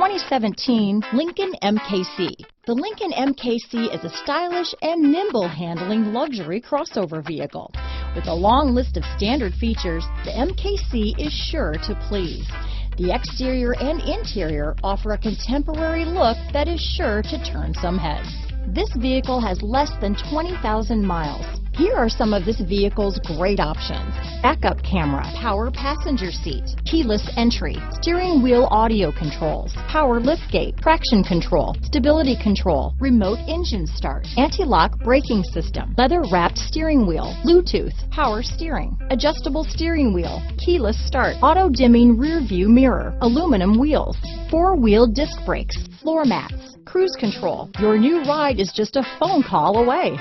2017 Lincoln MKC. The Lincoln MKC is a stylish and nimble handling luxury crossover vehicle. With a long list of standard features, the MKC is sure to please. The exterior and interior offer a contemporary look that is sure to turn some heads. This vehicle has less than 20,000 miles. Here are some of this vehicle's great options: backup camera, power passenger seat, keyless entry, steering wheel audio controls, power liftgate, traction control, stability control, remote engine start, anti-lock braking system, leather-wrapped steering wheel, Bluetooth, power steering, adjustable steering wheel, keyless start, auto-dimming rear view mirror, aluminum wheels, four-wheel disc brakes, floor mats, cruise control. Your new ride is just a phone call away.